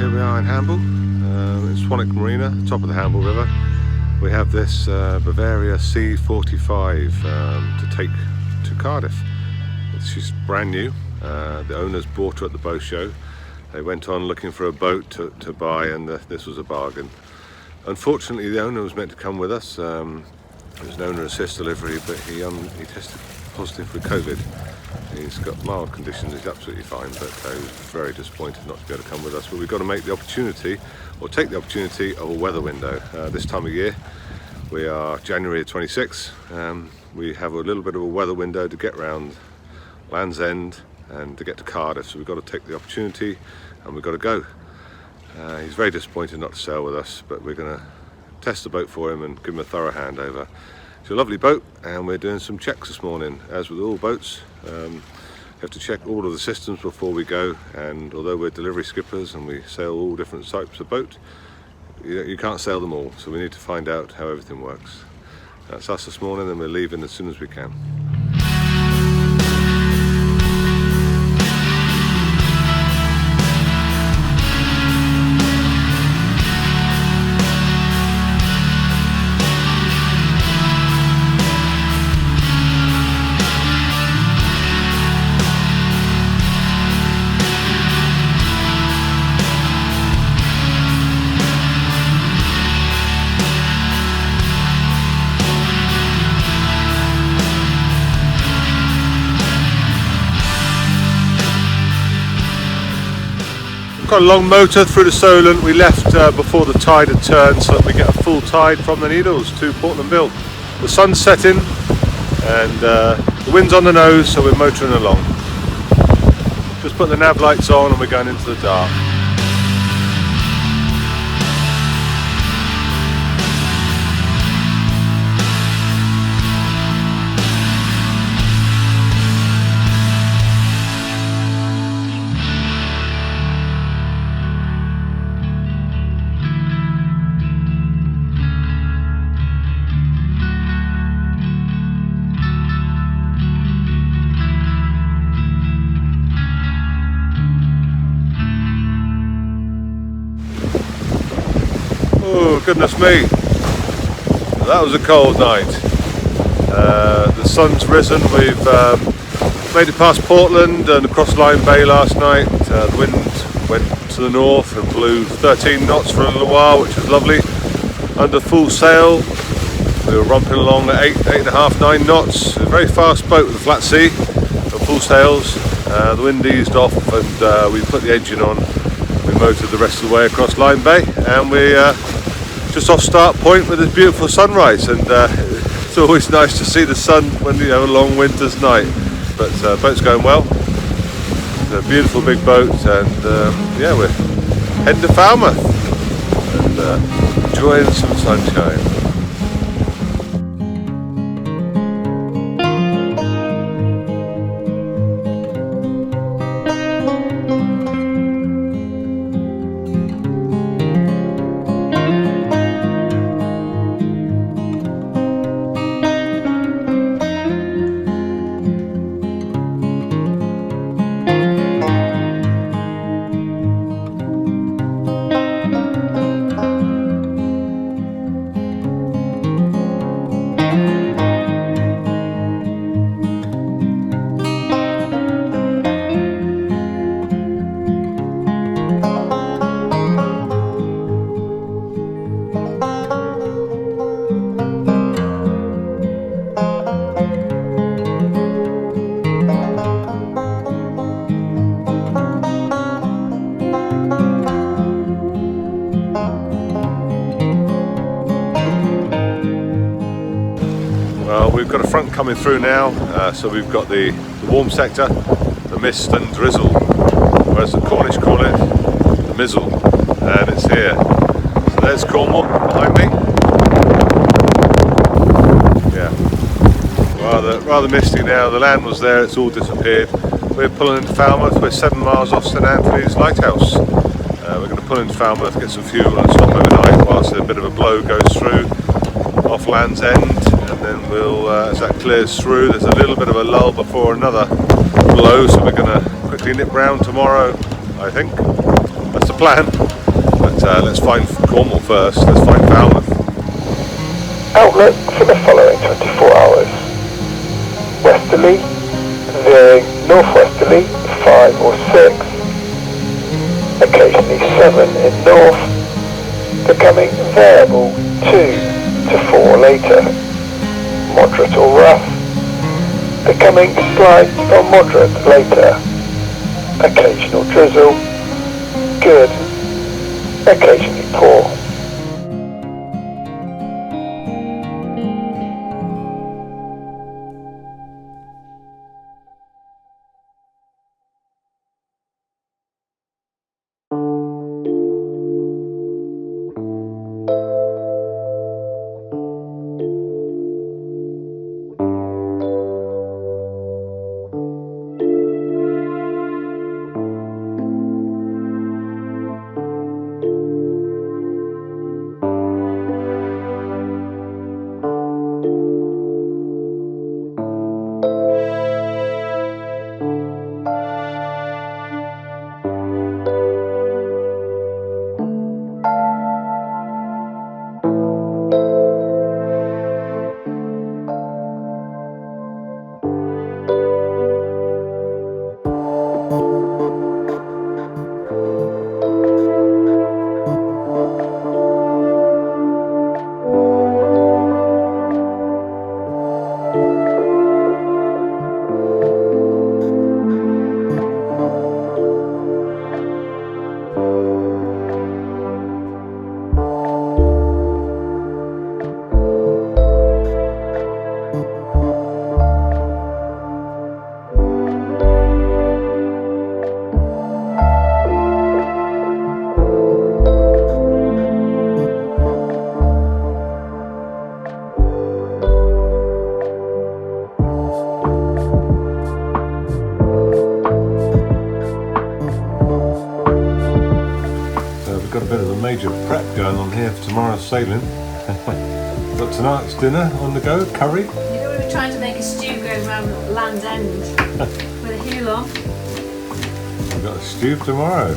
Here we are in Hamble, in Swanwick Marina, top of the Hamble River. We have this Bavaria C45 to take to Cardiff. She's brand new. The owners bought her at the boat show. They went on looking for a boat to buy, and this was a bargain. Unfortunately, the owner was meant to come with us. It was an owner assist delivery, but he tested positive for COVID. He's got mild conditions, he's absolutely fine, but he was very disappointed not to be able to come with us. But we've got to make the opportunity, or take the opportunity of a weather window. This time of year, we are January 26th, we have a little bit of a weather window to get round Land's End and to get to Cardiff, so we've got to take the opportunity and we've got to go. He's very disappointed not to sail with us, but we're going to test the boat for him and give him a thorough handover. It's a lovely boat, and we're doing some checks this morning. As with all boats, you have to check all of the systems before we go, and although we're delivery skippers and we sail all different types of boat, you can't sail them all, so we need to find out how everything works. That's us this morning, and we're leaving as soon as we can. Got a long motor through the Solent. We left before the tide had turned so that we get a full tide from the Needles to Portland Bill. The sun's setting and the wind's on the nose, so we're motoring along. Just put the nav lights on and we're going into the dark. Oh goodness me, that was a cold night. The sun's risen, we've made it past Portland and across Lyme Bay last night. The wind went to the north and blew 13 knots for a little while, which was lovely. Under full sail, we were romping along at 8.5, 9 knots. A very fast boat with a flat sea and full sails. The wind eased off and we put the engine on. We motored the rest of the way across Lyme Bay, and we just off start point with this beautiful sunrise, and it's always nice to see the sun when you have a long winter's night. But boat's going well. It's a beautiful big boat, and yeah, we're heading to Falmouth and enjoying some sunshine. Well, we've got a front coming through now, so we've got the warm sector, the mist and drizzle, or as the Cornish call it, the mizzle, and it's here. So there's Cornwall behind me. Yeah, rather misty now. The land was there, it's all disappeared. We're pulling into Falmouth. We're 7 miles off St Anthony's Lighthouse. We're going to pull into Falmouth, get some fuel and stop overnight whilst a bit of a blow goes through off Land's End, and then we'll, as that clears through, there's a little bit of a lull before another blow, so we're going to quickly nip round tomorrow, I think. That's the plan. let's find Cornwall first. Let's find Falmouth. Outlook for the following 24 hours. Westerly, veering northwesterly 5 or 6, occasionally 7 in north, becoming variable 2 to 4 later, moderate or rough, becoming slight or moderate later, occasional drizzle, good, occasionally poor. Major prep going on here for tomorrow's sailing. Got tonight's dinner on the go, curry. You know, we were trying to make a stew going around Land's End with a heel on. We've got a stew tomorrow.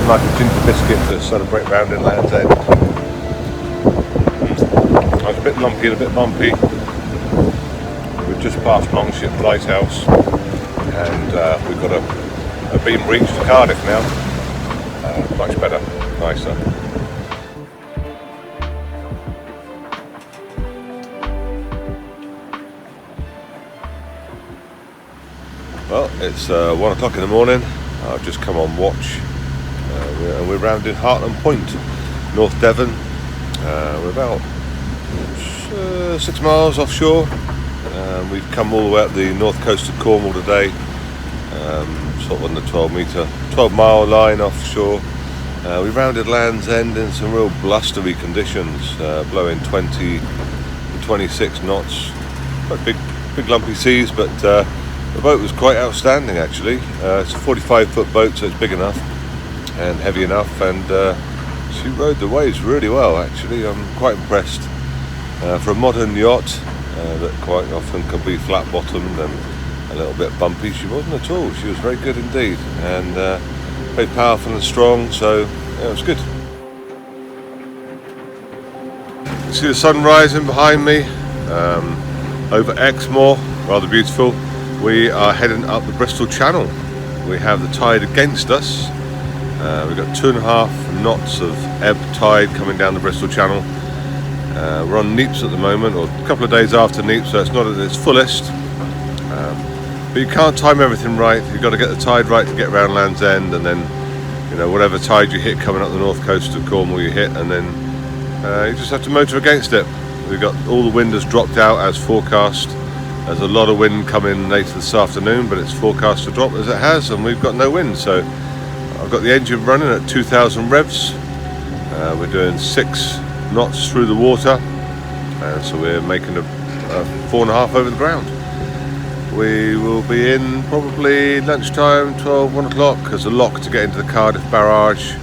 Like a ginger biscuit to celebrate round in Land's End. I was a bit lumpy and a bit bumpy. We've just passed Longship Lighthouse and we've got a beam reach to Cardiff now. Much better, nicer. Well, it's 1 o'clock in the morning. I've just come on watch. And we're rounding Hartland Point, North Devon. We're about 6 miles offshore, We've come all the way up the north coast of Cornwall today, sort of on the 12 mile line offshore. We rounded Land's End in some real blustery conditions, blowing 20 and 26 knots, quite big lumpy seas, but the boat was quite outstanding actually. It's a 45-foot boat, so it's big enough and heavy enough, and she rode the waves really well actually. I'm quite impressed. For a modern yacht that quite often can be flat bottomed and a little bit bumpy, she wasn't at all. She was very good indeed, and very powerful and strong, so yeah, it was good. You see the sun rising behind me over Exmoor, rather beautiful. We are heading up the Bristol Channel. We have the tide against us. We've got 2.5 knots of ebb tide coming down the Bristol Channel. We're on Neeps at the moment, or a couple of days after Neeps, so it's not at its fullest. But you can't time everything right. You've got to get the tide right to get around Land's End, and then, you know, whatever tide you hit coming up the north coast of Cornwall you hit, and then you just have to motor against it. We've got all the wind has dropped out as forecast. There's a lot of wind coming later this afternoon, but it's forecast to drop as it has, and we've got no wind. So I've got the engine running at 2,000 revs. We're doing 6 knots through the water, so we're making a 4.5 over the ground. We will be in probably lunchtime, 1 o'clock. There's a lock to get into the Cardiff barrage.